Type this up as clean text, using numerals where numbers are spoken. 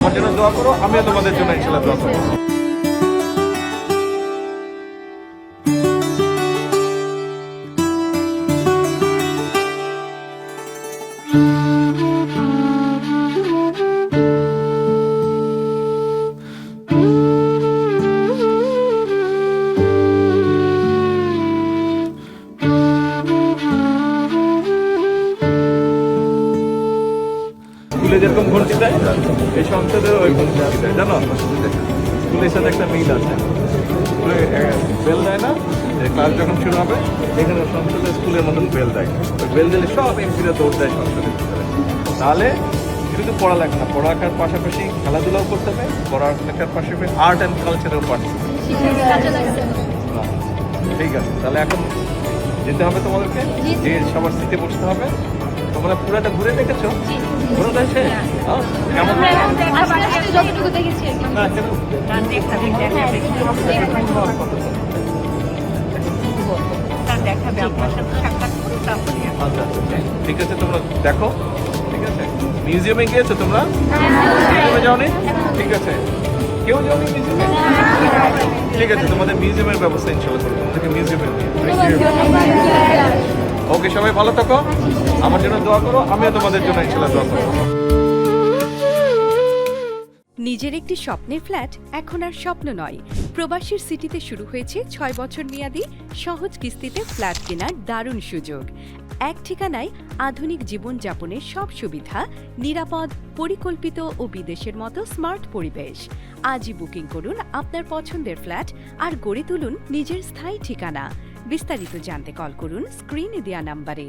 আমার জন্য দোয়া করো, আমিও তোমাদের জন্য ইনশাআল্লাহ দোয়া করব। স্কুলে যেরকম ঘন্টি দেয়, এই সংসদের ওই ঘন্টি দেয়, জানো? স্কুলের সাথে একটা মিল আছে। স্কুলে বেল দেয় না, ক্লাস যখন শুরু হবে এখানে সংসদের স্কুলের মতন বেল দেয়। ওই বেল দিলে সব এমপিরা দৌড় দেয় সংসদের ভিতরে। তাহলে শুধু পড়ালেখা না, পড়ালেখার পাশাপাশি খেলাধুলাও করতে হবে, পড়ালেখার পাশাপাশি আর্ট অ্যান্ড কালচারেও পার্টিসিপেট। ঠিক আছে, তাহলে এখন যেতে হবে তোমাদেরকে, যে সবার সিটে বসতে হবে। তোমরা পুরাটা ঘুরে দেখেছো? পুরোটা শেষ? কেমন? যতটুকু দেখেছি না, কেন? দেখাবে আপনার সাথে সাক্ষাৎ করে তারপরে আচ্ছা, ঠিক আছে, তোমরা দেখো। ঠিক আছে, মিউজিয়ামে গিয়েছো তোমরা? মিউজিয়ামে যাওনি? ঠিক আছে, কেউ যাওনি মিউজিয়ামে? ঠিক আছে, তোমাদের মিউজিয়ামের ব্যবস্থা ইনশাআল্লাহ করবো, তোমাদেরকে মিউজিয়ামে নিয়ে। ওকে, সবাই ভালো থাকো, আমার জন্য দোয়া করো, আমিও তোমাদের জন্য ইনশাআল্লাহ দোয়া করবো। নিজের একটি স্বপ্নের ফ্ল্যাট এখন আর স্বপ্ন নয়। প্রবাসীর সিটিতে শুরু হয়েছে 6 বছর মেয়াদী সহজ কিস্তিতে ফ্ল্যাট কেনার দারুণ সুযোগ। এক ঠিকানায় আধুনিক জীবনযাপনের সব সুবিধা, নিরাপদ, পরিকল্পিত ও বিদেশের মতো স্মার্ট পরিবেশ। আজই বুকিং করুন আপনার পছন্দের ফ্ল্যাট আর গড়ে তুলুন নিজের স্থায়ী ঠিকানা। বিস্তারিত জানতে কল করুন স্ক্রিনে দেওয়া নাম্বারে।